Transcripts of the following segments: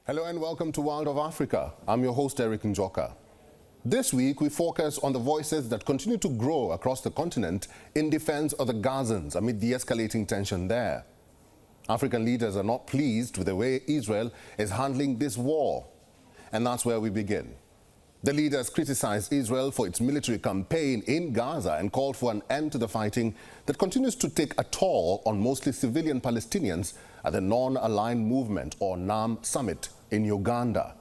Hello and welcome to World of Africa. I'm your host, Erik Njoka. This week, we focus on the voices that continue to grow across the continent in defense of the Gazans amid the escalating tension there. African leaders are not pleased with the way Israel is handling this war. And that's where we begin. The leaders criticized Israel for its military campaign in Gaza and called for an end to the fighting that continues to take a toll on mostly civilian Palestinians at the Non-Aligned Movement or NAM summit in Uganda.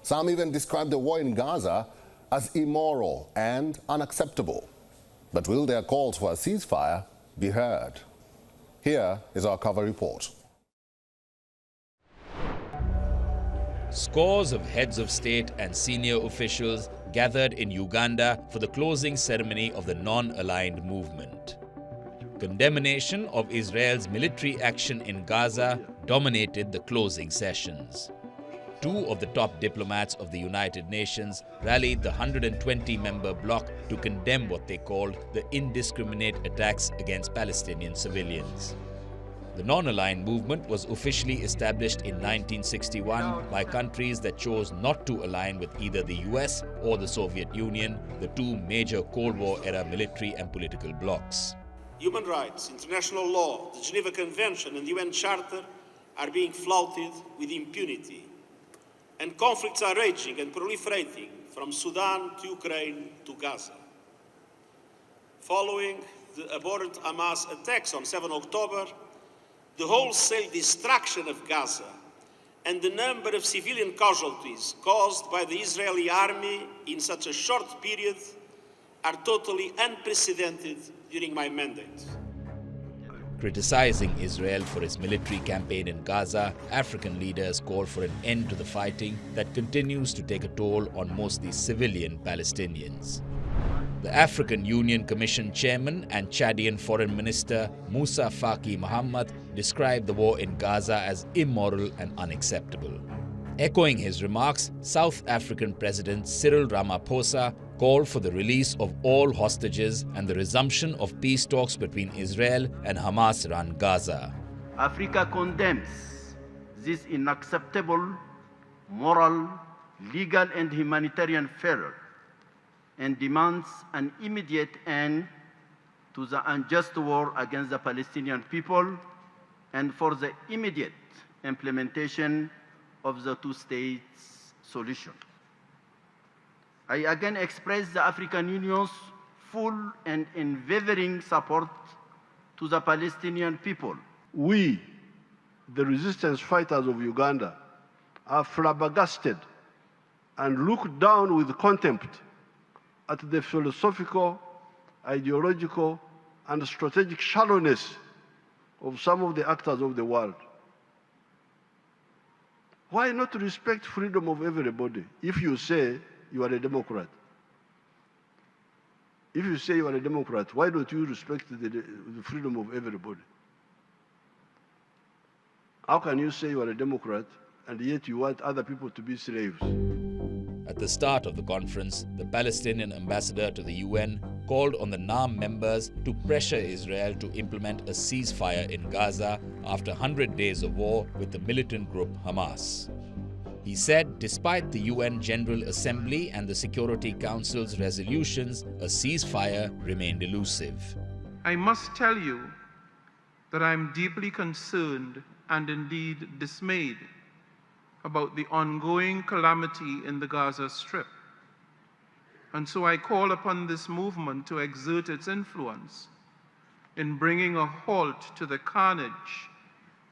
Some even described the war in Gaza as immoral and unacceptable. But will their calls for a ceasefire be heard? Here is our cover report. Scores of heads of state and senior officials gathered in Uganda for the closing ceremony of the Non-Aligned Movement. Condemnation of Israel's military action in Gaza dominated the closing sessions. Two of the top diplomats of the United Nations rallied the 120-member bloc to condemn what they called the indiscriminate attacks against Palestinian civilians. The Non-Aligned Movement was officially established in 1961 by countries that chose not to align with either the US or the Soviet Union, the two major Cold War-era military and political blocs. Human rights, international law, the Geneva Convention and the UN Charter are being flouted with impunity. And conflicts are raging and proliferating from Sudan to Ukraine to Gaza. Following the abhorrent Hamas attacks on 7 October, the wholesale destruction of Gaza and the number of civilian casualties caused by the Israeli army in such a short period are totally unprecedented during my mandate. Criticizing Israel for its military campaign in Gaza, African leaders called for an end to the fighting that continues to take a toll on mostly civilian Palestinians. The African Union Commission chairman and Chadian Foreign Minister Moussa Faki Mohammed described the war in Gaza as immoral and unacceptable. Echoing his remarks, South African President Cyril Ramaphosa called for the release of all hostages and the resumption of peace talks between Israel and Hamas-run Gaza. Africa condemns this unacceptable moral, legal and humanitarian failure and demands an immediate end to the unjust war against the Palestinian people and for the immediate implementation of the two-state solution. I again express the African Union's full and unwavering support to the Palestinian people. We, the resistance fighters of Uganda, are flabbergasted and look down with contempt at the philosophical, ideological, and strategic shallowness of some of the actors of the world. Why not respect freedom of everybody if you say you are a Democrat? If you say you are a Democrat, why don't you respect the freedom of everybody? How can you say you are a Democrat and yet you want other people to be slaves? At the start of the conference, the Palestinian ambassador to the UN called on the NAM members to pressure Israel to implement a ceasefire in Gaza after 100 days of war with the militant group Hamas. He said despite the UN General Assembly and the Security Council's resolutions, a ceasefire remained elusive. I must tell you that I am deeply concerned and indeed dismayed about the ongoing calamity in the Gaza Strip. And so I call upon this movement to exert its influence in bringing a halt to the carnage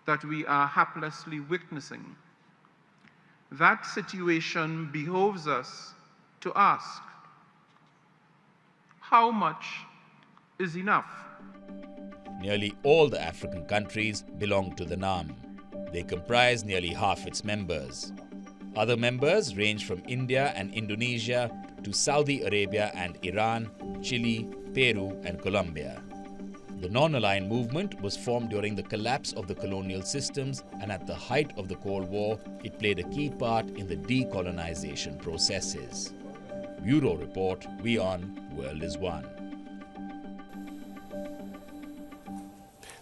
that we are haplessly witnessing. That situation behoves us to ask, how much is enough? Nearly all the African countries belong to the NAM. They comprise nearly half its members. Other members range from India and Indonesia to Saudi Arabia and Iran, Chile, Peru, and Colombia. The Non-Aligned Movement was formed during the collapse of the colonial systems, and at the height of the Cold War, it played a key part in the decolonization processes. Bureau Report, WION World is One.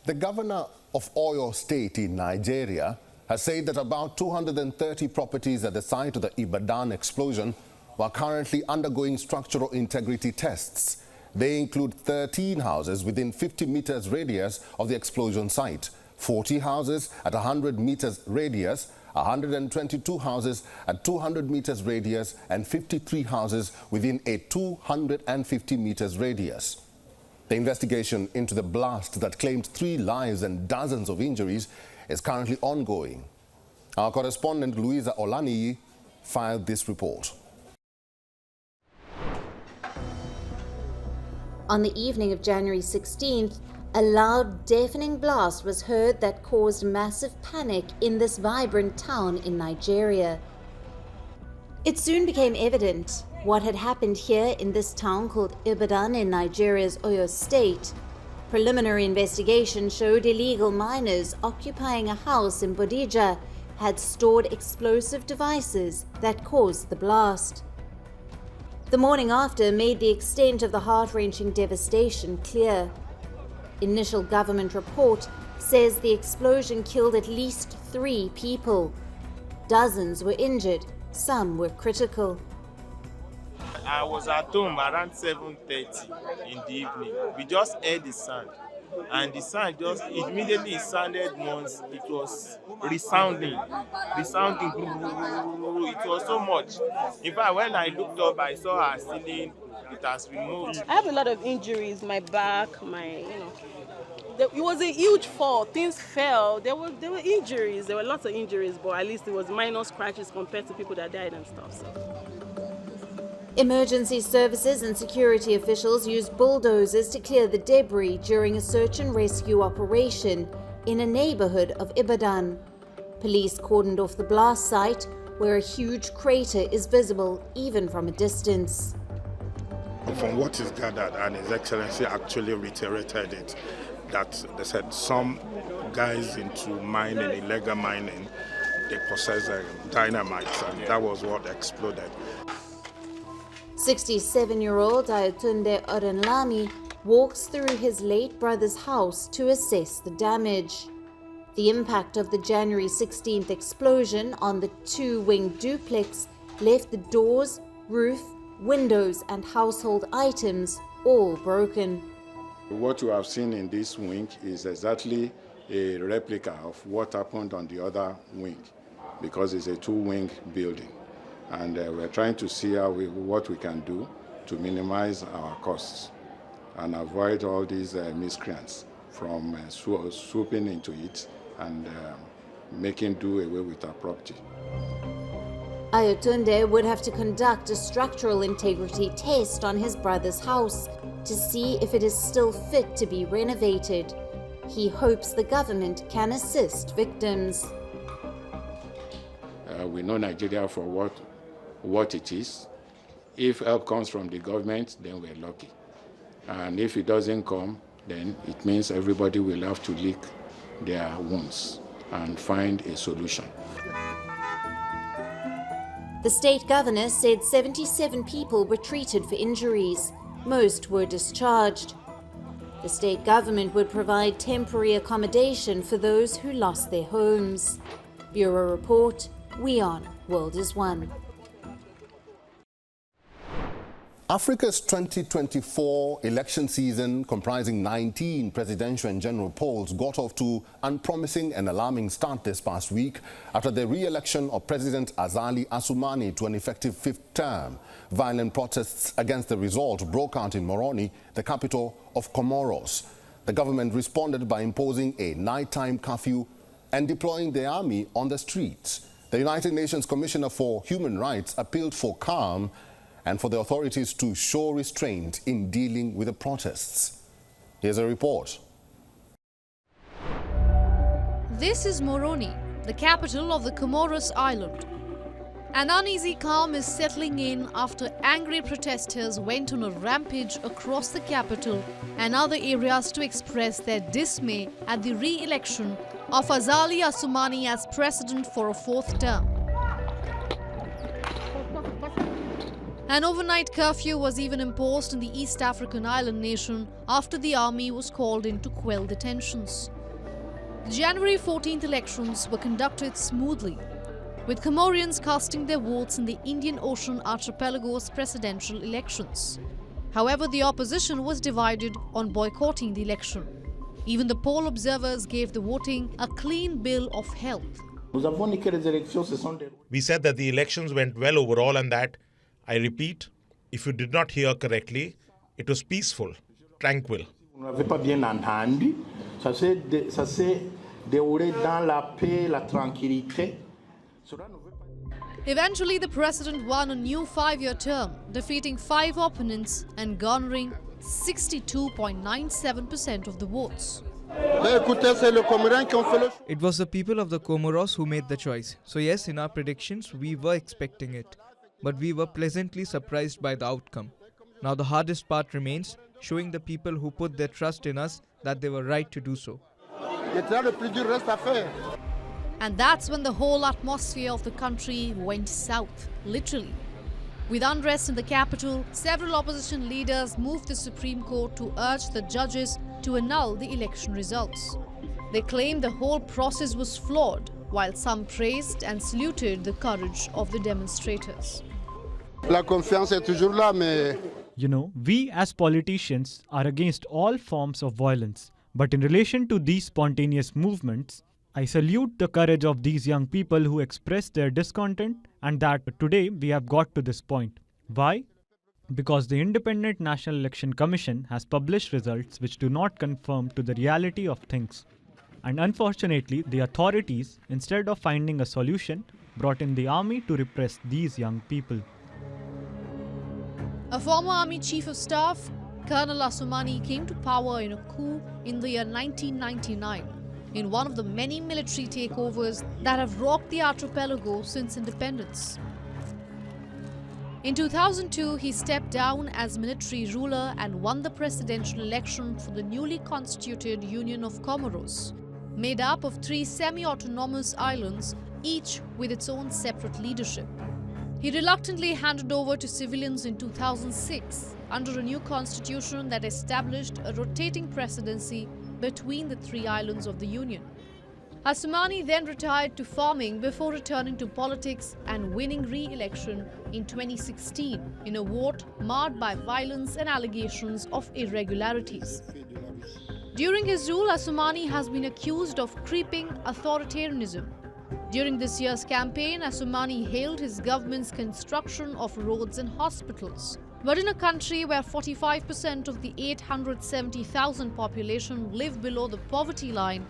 The governor of Oyo State in Nigeria has said that about 230 properties at the site of the Ibadan explosion were currently undergoing structural integrity tests. They include 13 houses within 50 meters radius of the explosion site, 40 houses at 100 meters radius, 122 houses at 200 meters radius, and 53 houses within a 250 meters radius. The investigation into the blast that claimed 3 lives and dozens of injuries is currently ongoing. Our correspondent Louisa Olaniyi filed this report. On the evening of January 16th, a loud, deafening blast was heard that caused massive panic in this vibrant town in Nigeria. It soon became evident what had happened here in this town called Ibadan in Nigeria's Oyo State. Preliminary investigation showed illegal miners occupying a house in Bodija had stored explosive devices that caused the blast. The morning after made the extent of the heart-wrenching devastation clear. Initial government report says the explosion killed at least 3 people. Dozens were injured, some were critical. I was at home around 7:30 in the evening. We just heard the sound, and the sound just immediately sounded once. It was resounding. It was so much. In fact, when I looked up, I saw our ceiling. It has removed. I have a lot of injuries. My back, it was a huge fall. Things fell. There were injuries. There were lots of injuries, but at least it was minor scratches compared to people that died and stuff. So. Emergency services and security officials used bulldozers to clear the debris during a search and rescue operation in a neighborhood of Ibadan. Police cordoned off the blast site, where a huge crater is visible even from a distance. From what is gathered, and His Excellency actually reiterated it, that they said some guys into mining, illegal mining, they possess dynamite, and that was what exploded. 67-year-old Ayatunde Orenlami walks through his late brother's house to assess the damage. The impact of the January 16th explosion on the 2-wing duplex left the doors, roof, windows and household items all broken. What you have seen in this wing is exactly a replica of what happened on the other wing, because it's a 2-wing building. And we're trying to see what we can do to minimize our costs and avoid all these miscreants from swooping into it and making do away with our property. Ayatunde would have to conduct a structural integrity test on his brother's house to see if it is still fit to be renovated. He hopes the government can assist victims. We know Nigeria for what it is. If help comes from the government, then we're lucky. And if it doesn't come, then it means everybody will have to lick their wounds and find a solution. The state governor said 77 people were treated for injuries. Most were discharged. The state government would provide temporary accommodation for those who lost their homes. Bureau Report, WION World is One. Africa's 2024 election season, comprising 19 presidential and general polls, got off to an unpromising and alarming start this past week after the re-election of President Azali Assoumani to an effective 5th term. Violent protests against the result broke out in Moroni, the capital of Comoros. The government responded by imposing a nighttime curfew and deploying the army on the streets. The United Nations Commissioner for Human Rights appealed for calm and for the authorities to show restraint in dealing with the protests. Here's a report. This is Moroni, the capital of the Comoros island. An uneasy calm is settling in after angry protesters went on a rampage across the capital and other areas to express their dismay at the re-election of Azali Assoumani as president for a 4th term. An overnight curfew was even imposed in the East African island nation after the army was called in to quell the tensions. The January 14th elections were conducted smoothly, with Comorans casting their votes in the Indian Ocean Archipelago's presidential elections. However, the opposition was divided on boycotting the election. Even the poll observers gave the voting a clean bill of health. We said that the elections went well overall and that, I repeat, if you did not hear correctly, it was peaceful, tranquil. Eventually, the president won a new 5-year term, defeating 5 opponents and garnering 62.97% of the votes. It was the people of the Comoros who made the choice. So yes, in our predictions, we were expecting it. But we were pleasantly surprised by the outcome. Now the hardest part remains, showing the people who put their trust in us that they were right to do so. And that's when the whole atmosphere of the country went south, literally. With unrest in the capital, several opposition leaders moved the Supreme Court to urge the judges to annul the election results. They claimed the whole process was flawed, while some praised and saluted the courage of the demonstrators. You know, we as politicians are against all forms of violence. But in relation to these spontaneous movements, I salute the courage of these young people who expressed their discontent and that today we have got to this point. Why? Because the Independent National Election Commission has published results which do not conform to the reality of things. And unfortunately, the authorities, instead of finding a solution, brought in the army to repress these young people. A former army chief of staff, Colonel Assoumani, came to power in a coup in the year 1999, in one of the many military takeovers that have rocked the archipelago since independence. In 2002, he stepped down as military ruler and won the presidential election for the newly constituted Union of Comoros, made up of 3 semi-autonomous islands, each with its own separate leadership. He reluctantly handed over to civilians in 2006 under a new constitution that established a rotating presidency between the 3 islands of the Union. Assoumani then retired to farming before returning to politics and winning re-election in 2016 in a vote marred by violence and allegations of irregularities. During his rule, Assoumani has been accused of creeping authoritarianism. During this year's campaign, Assoumani hailed his government's construction of roads and hospitals. But in a country where 45% of the 870,000 population live below the poverty line,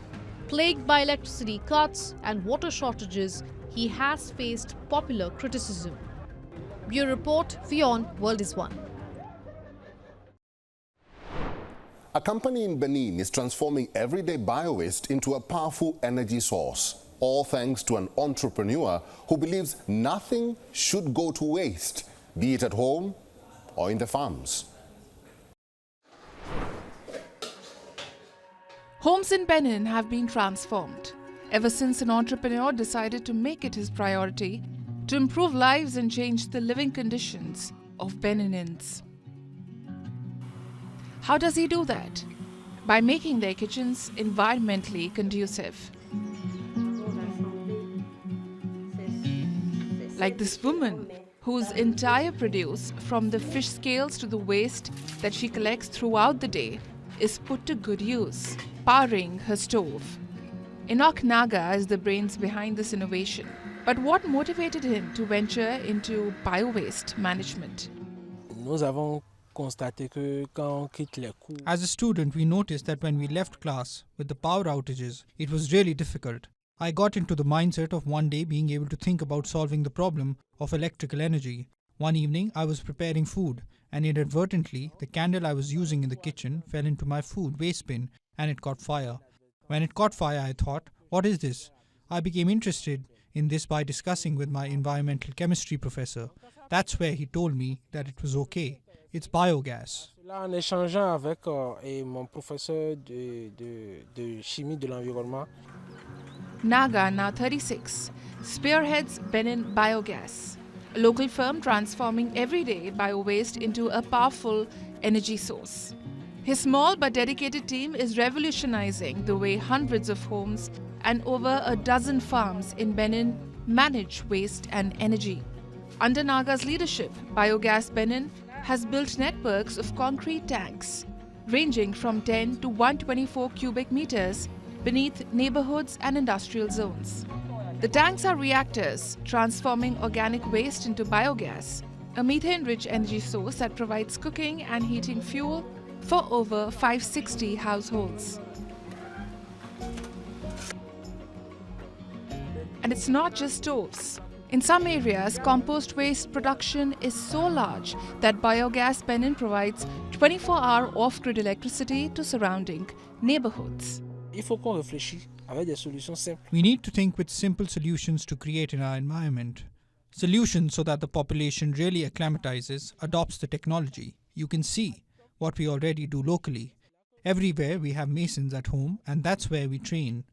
plagued by electricity cuts and water shortages, he has faced popular criticism. Bureau Report, WION World is One. A company in Benin is transforming everyday bio-waste into a powerful energy source, all thanks to an entrepreneur who believes nothing should go to waste, be it at home or in the farms. Homes in Benin have been transformed ever since an entrepreneur decided to make it his priority to improve lives and change the living conditions of Beninins. How does he do that? By making their kitchens environmentally conducive. Like this woman, whose entire produce, from the fish scales to the waste that she collects throughout the day, is put to good use, powering her stove. Enoch Naga is the brains behind this innovation. But what motivated him to venture into bio-waste management? As a student, we noticed that when we left class with the power outages, it was really difficult. I got into the mindset of one day being able to think about solving the problem of electrical energy. One evening, I was preparing food, and inadvertently, the candle I was using in the kitchen fell into my food waste bin and it caught fire. When it caught fire, I thought, what is this? I became interested in this by discussing with my environmental chemistry professor. That's where he told me that it was okay. It's biogas. En échangeant avec mon professeur de chimie de l'environnement. Naga, now 36, spearheads Benin Biogas, a local firm transforming everyday bio-waste into a powerful energy source. His small but dedicated team is revolutionizing the way hundreds of homes and over a dozen farms in Benin manage waste and energy. Under Naga's leadership, Biogas Benin has built networks of concrete tanks ranging from 10 to 124 cubic meters beneath neighborhoods and industrial zones. The tanks are reactors transforming organic waste into biogas, a methane-rich energy source that provides cooking and heating fuel for over 560 households. And it's not just stoves. In some areas, compost waste production is so large that Biogas Benin provides 24-hour off-grid electricity to surrounding neighborhoods. We need to think with simple solutions to create in our environment. Solutions so that the population really acclimatizes, adopts the technology. You can see what we already do locally. Everywhere we have masons at home, and that's where we train.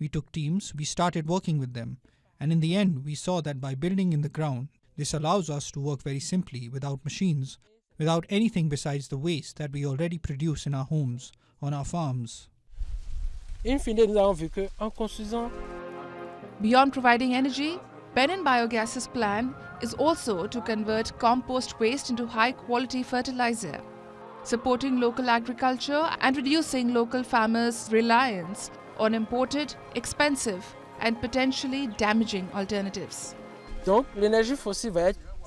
We took teams, we started working with them, and in the end we saw that by building in the ground, this allows us to work very simply without machines, without anything besides the waste that we already produce in our homes, on our farms. Beyond providing energy, Benin Biogas's plan is also to convert compost waste into high-quality fertilizer, supporting local agriculture and reducing local farmers' reliance on imported, expensive and potentially damaging alternatives.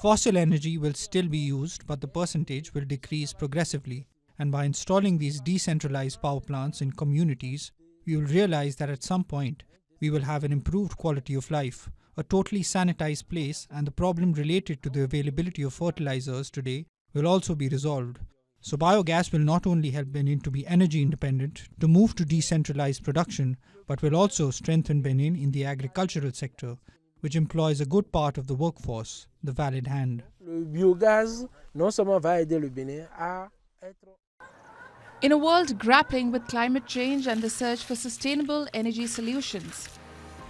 Fossil energy will still be used, but the percentage will decrease progressively. And by installing these decentralized power plants in communities, we will realize that at some point, we will have an improved quality of life, a totally sanitized place, and the problem related to the availability of fertilizers today will also be resolved. So biogas will not only help Benin to be energy independent, to move to decentralized production, but will also strengthen Benin in the agricultural sector, which employs a good part of the workforce, the valid hand. In a world grappling with climate change and the search for sustainable energy solutions,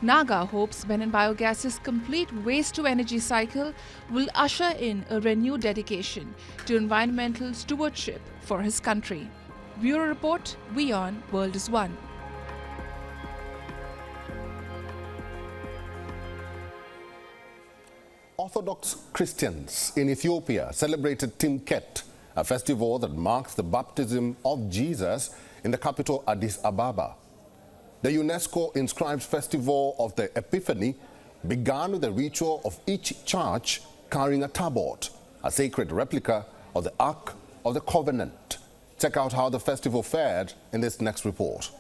Naga hopes Benin Biogas's complete waste-to-energy cycle will usher in a renewed dedication to environmental stewardship for his country. Bureau Report, WION World is One. Orthodox Christians in Ethiopia celebrated Timket, a festival that marks the baptism of Jesus in the capital Addis Ababa. The UNESCO-inscribed Festival of the Epiphany began with the ritual of each church carrying a tablet, a sacred replica of the Ark of the Covenant. Check out how the festival fared in this next report.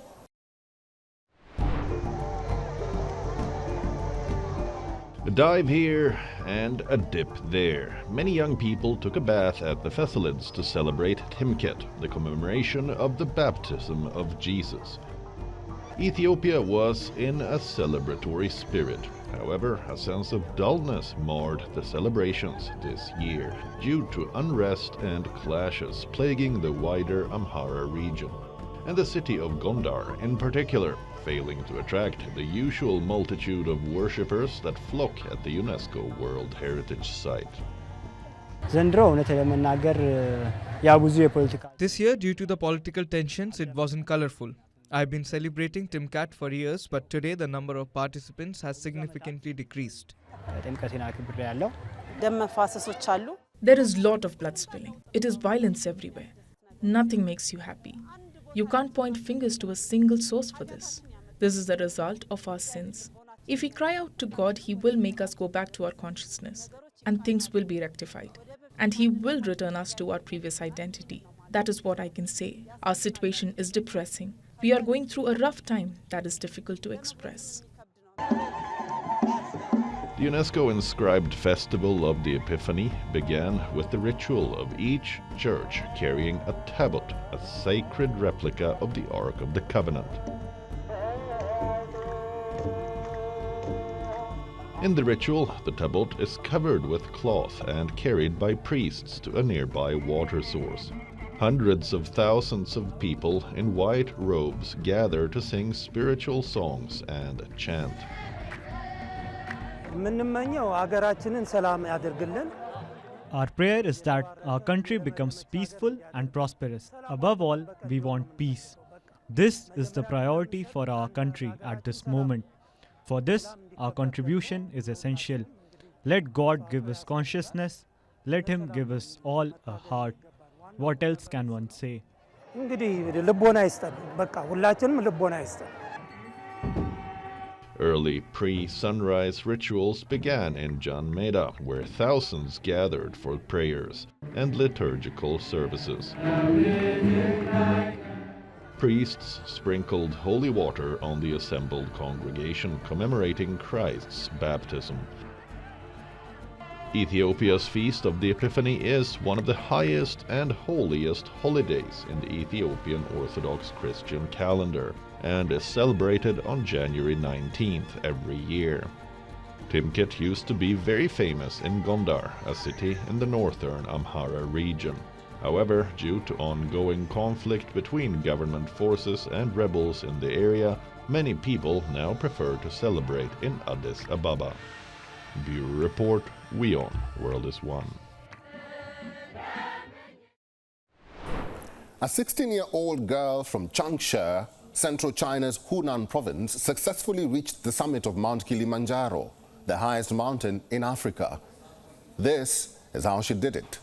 A dive here and a dip there. Many young people took a bath at the Thessalids to celebrate Timket, the commemoration of the baptism of Jesus. Ethiopia was in a celebratory spirit. However, a sense of dullness marred the celebrations this year due to unrest and clashes plaguing the wider Amhara region, and the city of Gondar in particular, failing to attract the usual multitude of worshippers that flock at the UNESCO World Heritage Site. This year, due to the political tensions, it wasn't colorful. I've been celebrating Timkat for years, but today the number of participants has significantly decreased. There is a lot of blood spilling. It is violence everywhere. Nothing makes you happy. You can't point fingers to a single source for this. This is the result of our sins. If we cry out to God, He will make us go back to our consciousness, and things will be rectified. And He will return us to our previous identity. That is what I can say. Our situation is depressing. We are going through a rough time that is difficult to express. The UNESCO-inscribed Festival of the Epiphany began with the ritual of each church carrying a tablet, a sacred replica of the Ark of the Covenant. In the ritual, the tablet is covered with cloth and carried by priests to a nearby water source. Hundreds of thousands of people in white robes gather to sing spiritual songs and chant. Our prayer is that our country becomes peaceful and prosperous. Above all, we want peace. This is the priority for our country at this moment. For this, our contribution is essential. Let God give us consciousness. Let Him give us all a heart. What else can one say? Early pre-sunrise rituals began in Jan Meda, where thousands gathered for prayers and liturgical services. Priests sprinkled holy water on the assembled congregation, commemorating Christ's baptism. Ethiopia's Feast of the Epiphany is one of the highest and holiest holidays in the Ethiopian Orthodox Christian calendar and is celebrated on January 19th every year. Timkit used to be very famous in Gondar, a city in the northern Amhara region. However, due to ongoing conflict between government forces and rebels in the area, many people now prefer to celebrate in Addis Ababa. Bureau Report, WION World is One. A 16-year-old girl from Changsha, central China's Hunan province, successfully reached the summit of Mount Kilimanjaro, the highest mountain in Africa. This is how she did it.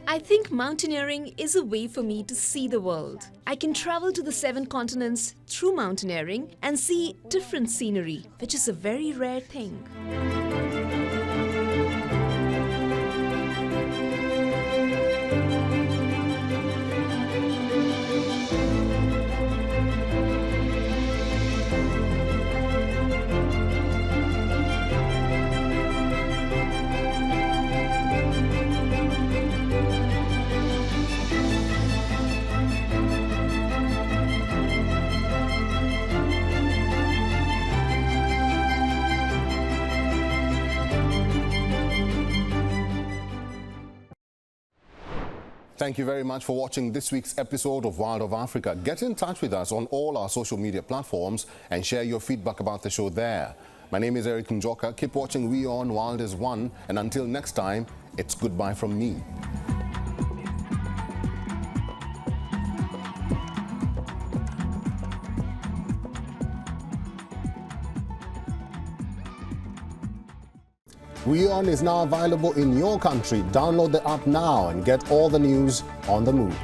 I think mountaineering is a way for me to see the world. I can travel to the 7 continents through mountaineering and see different scenery, which is a very rare thing. Thank you very much for watching this week's episode of Wild of Africa. Get in touch with us on all our social media platforms and share your feedback about the show there. My name is Erik Njoka. Keep watching WION World is One, and until next time, it's goodbye from me. WION is now available in your country. Download the app now and get all the news on the move.